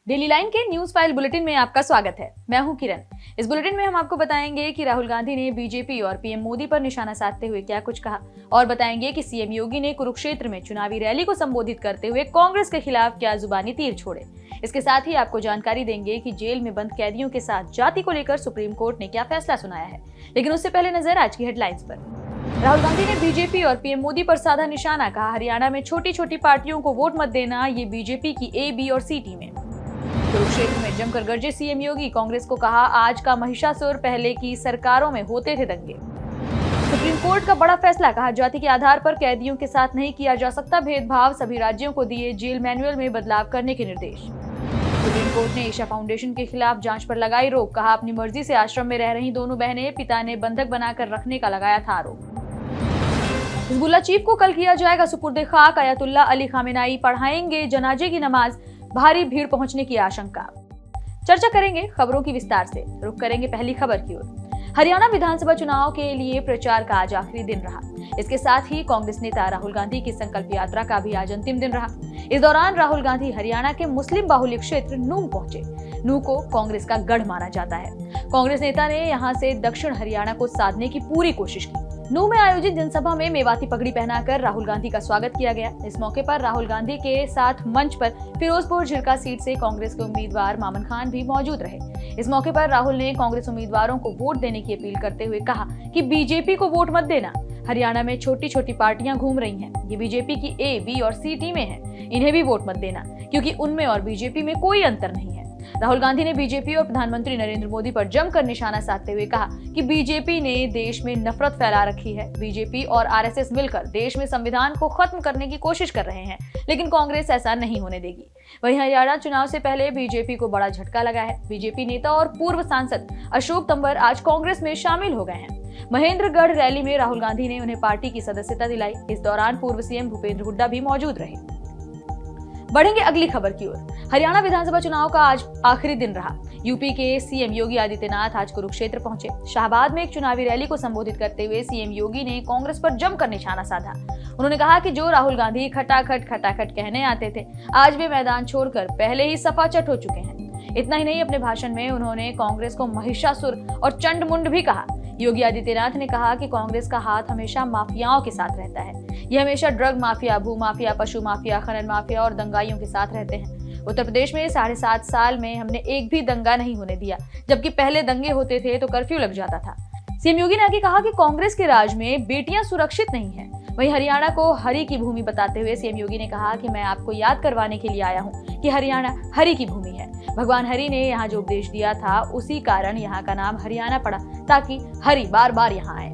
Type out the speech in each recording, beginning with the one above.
Daily line के news file bulletin में आपका स्वागत है। मैं हूं किरण। इस बुलेटिन में हम आपको बताएंगे कि राहुल गांधी ने बीजेपी और पीएम मोदी पर निशाना साधते हुए क्या कुछ कहा, और बताएंगे कि सीएम योगी ने कुरुक्षेत्र में चुनावी रैली को संबोधित करते हुए कांग्रेस के खिलाफ क्या जुबानी तीर छोड़े। इसके साथ ही आपको जानकारी देंगे कि जेल में बंद कैदियों के साथ जाति को लेकर सुप्रीम कोर्ट ने क्या फैसला सुनाया है। लेकिन उससे पहले नजर आज की हेडलाइंस पर। राहुल गांधी ने बीजेपी और पीएम मोदी पर साधा निशाना, कहा हरियाणा में छोटी छोटी पार्टियों को वोट मत देना, ये बीजेपी की ए, बी और सी टीम है। कुरुक्षेत्र में जमकर गरजे सीएम योगी, कांग्रेस को कहा आज का महिषासुर, पहले की सरकारों में होते थे दंगे। सुप्रीम कोर्ट का बड़ा फैसला, कहा जाति के आधार पर कैदियों के साथ नहीं किया जा सकता भेदभाव, सभी राज्यों को दिए जेल मैनुअल में बदलाव करने के निर्देश। सुप्रीम कोर्ट ने ईशा फाउंडेशन के खिलाफ जांच पर लगाई रोक, कहा अपनी मर्जी से आश्रम में रह रही दोनों बहनें, पिता ने बंधक बनाकर रखने का लगाया था आरोप। हिजबुल्लाह चीफ को कल किया जाएगा सुपुर्दे खाक, अयतुल्ला अली खामेनाई पढ़ाएंगे जनाजे की नमाज, भारी भीड़ पहुंचने की आशंका। चर्चा करेंगे खबरों की विस्तार से। रुक करेंगे पहली खबर की ओर। हरियाणा विधानसभा चुनाव के लिए प्रचार का आज आखिरी दिन रहा। इसके साथ ही कांग्रेस नेता राहुल गांधी की संकल्प यात्रा का भी आज अंतिम दिन रहा। इस दौरान राहुल गांधी हरियाणा के मुस्लिम बाहुल्य क्षेत्र नूंह पहुंचे। नूंह को कांग्रेस का गढ़ माना जाता है। कांग्रेस नेता ने यहां से दक्षिण हरियाणा को साधने की पूरी कोशिश की। नूंह में आयोजित जनसभा में मेवाती पगड़ी पहनाकर राहुल गांधी का स्वागत किया गया। इस मौके पर राहुल गांधी के साथ मंच पर फिरोजपुर झिरका सीट से कांग्रेस के उम्मीदवार मामन खान भी मौजूद रहे। इस मौके पर राहुल ने कांग्रेस उम्मीदवारों को वोट देने की अपील करते हुए कहा कि बीजेपी को वोट मत देना। हरियाणा में छोटी छोटी पार्टियां घूम रही हैं, ये बीजेपी की ए, बी और सी टीमें हैं, इन्हें भी वोट मत देना, क्योंकि उनमें और बीजेपी में कोई अंतर नहीं है। राहुल गांधी ने बीजेपी और प्रधानमंत्री नरेंद्र मोदी पर जमकर निशाना साधते हुए कहा कि बीजेपी ने देश में नफरत फैला रखी है। बीजेपी और आरएसएस मिलकर देश में संविधान को खत्म करने की कोशिश कर रहे हैं, लेकिन कांग्रेस ऐसा नहीं होने देगी। वहीं हरियाणा चुनाव से पहले बीजेपी को बड़ा झटका लगा है। बीजेपी नेता और पूर्व सांसद अशोक तंवर आज कांग्रेस में शामिल हो गए हैं। महेंद्रगढ़ रैली में राहुल गांधी ने उन्हें पार्टी की सदस्यता दिलाई। इस दौरान पूर्व सीएम भूपेंद्र हुड्डा भी मौजूद रहे। बढ़ेंगे अगली खबर की ओर। हरियाणा विधानसभा चुनाव का आज आखिरी दिन रहा। यूपी के सीएम योगी आदित्यनाथ आज कुरुक्षेत्र पहुंचे। शाहबाद में एक चुनावी रैली को संबोधित करते हुए सीएम योगी ने कांग्रेस पर जमकर निशाना साधा। उन्होंने कहा कि जो राहुल गांधी खटाखट कहने आते थे, आज वे मैदान छोड़कर पहले ही सफाचट हो चुके हैं। इतना ही नहीं, अपने भाषण में उन्होंने कांग्रेस को महिषासुर और चंडमुंड भी कहा। योगी आदित्यनाथ ने कहा कि कांग्रेस का हाथ हमेशा माफियाओं के साथ रहता है। ये हमेशा ड्रग माफिया, भू माफिया, पशु माफिया, खनन माफिया और दंगाइयों के साथ रहते हैं। उत्तर प्रदेश में 7.5 साल में हमने एक भी दंगा नहीं होने दिया, जबकि पहले दंगे होते थे तो कर्फ्यू लग जाता था। सीएम योगी ने आगे कहा कि कांग्रेस के राज में बेटियां सुरक्षित नहीं हैं। वहीं हरियाणा को हरि की भूमि बताते हुए सीएम योगी ने कहा कि मैं आपको याद करवाने के लिए आया हूं कि हरियाणा हरि की भूमि है। भगवान हरि ने यहाँ जो उपदेश दिया था, उसी कारण यहाँ का नाम हरियाणा पड़ा, ताकि हरि बार बार यहाँ आए।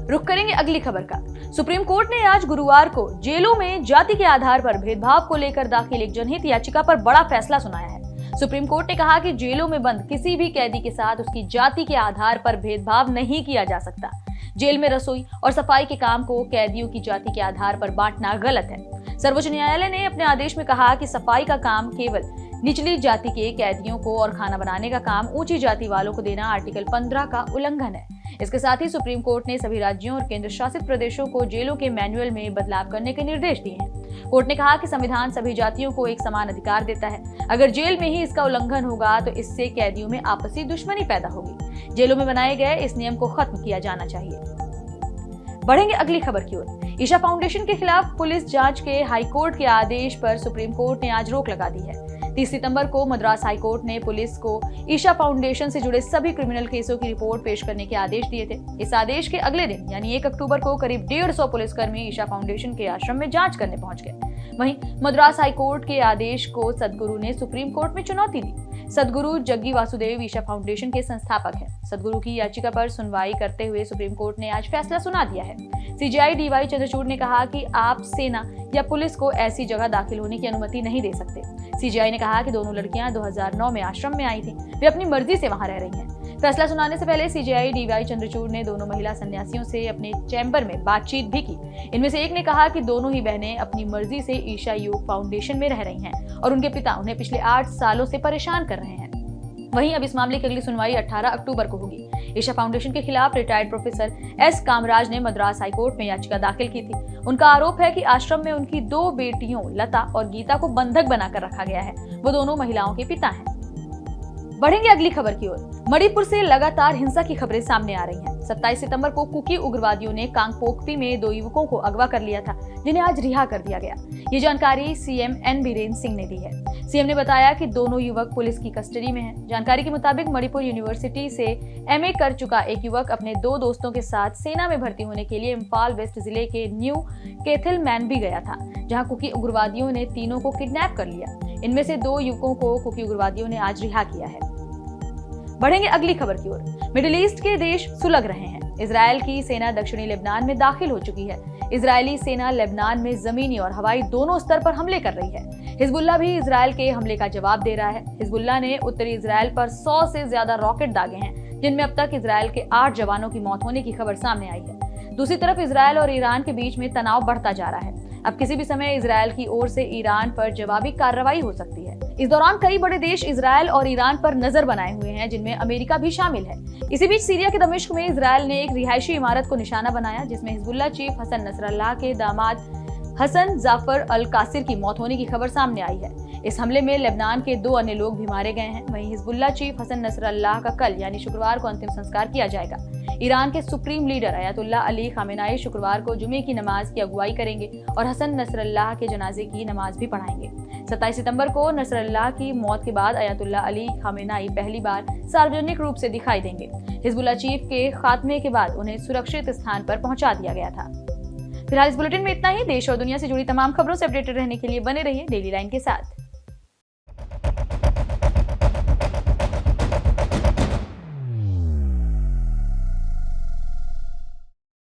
रुक करेंगे अगली खबर का। सुप्रीम कोर्ट ने आज गुरुवार को जेलों में जाति के आधार पर भेदभाव को लेकर दाखिल एक जनहित याचिका पर बड़ा फैसला सुनाया है। सुप्रीम कोर्ट ने कहा कि जेलों में बंद किसी भी कैदी के साथ उसकी जाति के आधार पर भेदभाव नहीं किया जा सकता। जेल में रसोई और सफाई के काम को कैदियों की जाति के आधार पर बांटना गलत है। सर्वोच्च न्यायालय ने अपने आदेश में कहा कि सफाई का काम केवल निचली जाति के कैदियों को और खाना बनाने का काम ऊंची जाति वालों को देना आर्टिकल 15 का उल्लंघन है। इसके साथ ही सुप्रीम कोर्ट ने सभी राज्यों और केंद्र शासित प्रदेशों को जेलों के मैनुअल में बदलाव करने के निर्देश दिए हैं। कोर्ट ने कहा कि संविधान सभी जातियों को एक समान अधिकार देता है। अगर जेल में ही इसका उल्लंघन होगा तो इससे कैदियों में आपसी दुश्मनी पैदा होगी। जेलों में बनाए गए इस नियम को खत्म किया जाना चाहिए। बढ़ेंगे अगली खबर की ओर। ईशा फाउंडेशन के खिलाफ पुलिस जांच के हाईकोर्ट के आदेश पर सुप्रीम कोर्ट ने आज रोक लगा दी है। 30 सितंबर को मद्रास हाईकोर्ट ने पुलिस को ईशा फाउंडेशन से जुड़े सभी क्रिमिनल केसों की रिपोर्ट पेश करने के आदेश दिए थे। इस आदेश के अगले दिन यानी 1 अक्टूबर को करीब 150 पुलिसकर्मी ईशा फाउंडेशन के आश्रम में जांच करने पहुंच गए। वहीं मद्रास हाईकोर्ट के आदेश को सदगुरु ने सुप्रीम कोर्ट में चुनौती दी। सदगुरु जग्गी वासुदेव ईशा फाउंडेशन के संस्थापक हैं। सदगुरु की याचिका पर सुनवाई करते हुए सुप्रीम कोर्ट ने आज फैसला सुना दिया है। सीजेआई डीवाई चंद्रचूड़ ने कहा कि आप सेना या पुलिस को ऐसी जगह दाखिल होने की अनुमति नहीं दे सकते। सीजेआई ने कहा कि दोनों लड़कियां 2009 में आश्रम में आई थीं, वे अपनी मर्जी से वहां रह रही हैं। फैसला सुनाने से पहले सीजेआई डीवाई चंद्रचूड़ ने दोनों महिला सन्यासियों से अपने चैम्बर में बातचीत भी की। इनमें से एक ने कहा कि दोनों ही बहनें अपनी मर्जी से ईशा योग फाउंडेशन में रह रही हैं और उनके पिता उन्हें पिछले 8 सालों से परेशान कर रहे हैं। वहीं अब इस मामले की अगली सुनवाई 18 अक्टूबर को होगी। ईशा फाउंडेशन के खिलाफ रिटायर्ड प्रोफेसर एस कामराज ने मद्रास हाईकोर्ट में याचिका दाखिल की थी। उनका आरोप है कि आश्रम में उनकी 2 बेटियों लता और गीता को बंधक बनाकर रखा गया है। वो दोनों महिलाओं के पिता हैं। बढ़ेंगे अगली खबर की ओर। मणिपुर से लगातार हिंसा की खबरें सामने आ रही हैं। 27 सितंबर को कुकी उग्रवादियों ने कांगपोकपी में 2 युवकों को अगवा कर लिया था, जिन्हें आज रिहा कर दिया गया। ये जानकारी सीएम एन बीरेन सिंह ने दी है। सीएम ने बताया कि दोनों युवक पुलिस की कस्टडी में हैं। जानकारी के मुताबिक मणिपुर यूनिवर्सिटी से एमए कर चुका एक युवक अपने 2 दोस्तों के साथ सेना में भर्ती होने के लिए इम्फाल वेस्ट जिले के न्यू कैथलमैन भी गया था, जहां कुकी उग्रवादियों ने तीनों को किडनैप कर लिया। इनमें से 2 युवकों को कुकी उग्रवादियों ने आज रिहा किया है। बढ़ेंगे अगली खबर की ओर। मिडिल ईस्ट के देश सुलग रहे हैं। इजरायल की सेना दक्षिणी लेबनान में दाखिल हो चुकी है। इजरायली सेना लेबनान में जमीनी और हवाई दोनों स्तर पर हमले कर रही है। हिजबुल्लाह भी इजरायल के हमले का जवाब दे रहा है। हिजबुल्लाह ने उत्तरी इजरायल पर 100 से ज्यादा रॉकेट दागे हैं, जिनमें अब तक इजरायल के 8 जवानों की मौत होने की खबर सामने आई है। दूसरी तरफ इजरायल और ईरान के बीच में तनाव बढ़ता जा रहा है। अब किसी भी समय इजरायल की ओर से ईरान पर जवाबी कार्रवाई हो सकती है। इस दौरान कई बड़े देश इजरायल और ईरान पर नजर बनाए हुए हैं, जिनमें अमेरिका भी शामिल है। इसी बीच सीरिया के दमिश्क में इजरायल ने एक रिहायशी इमारत को निशाना बनाया, जिसमें हिजबुल्लाह चीफ हसन नसरल्लाह के दामाद हसन जाफर अल कासिर की मौत होने की खबर सामने आई है। इस हमले में लेबनान के 2 अन्य लोग भी मारे गए हैं। वहीं हिजबुल्लाह चीफ हसन नसरल्लाह का कल यानी शुक्रवार को अंतिम संस्कार किया जाएगा। ईरान के सुप्रीम लीडर अयातुल्ला अली खामेनाई शुक्रवार को जुमे की नमाज की अगुवाई करेंगे और हसन नसरल्लाह के जनाजे की नमाज भी पढ़ाएंगे। 27 सितंबर को नसरल्लाह की मौत के बाद अयातुल्ला अली खामेनाई पहली बार सार्वजनिक रूप से दिखाई देंगे। हिजबुल्लाह चीफ के खात्मे के बाद उन्हें सुरक्षित स्थान पर पहुंचा दिया गया था। फिलहाल इस बुलेटिन में इतना ही। देश और दुनिया से जुड़ी तमाम खबरों से अपडेटेड रहने के लिए बने रहिए डेली लाइन के साथ।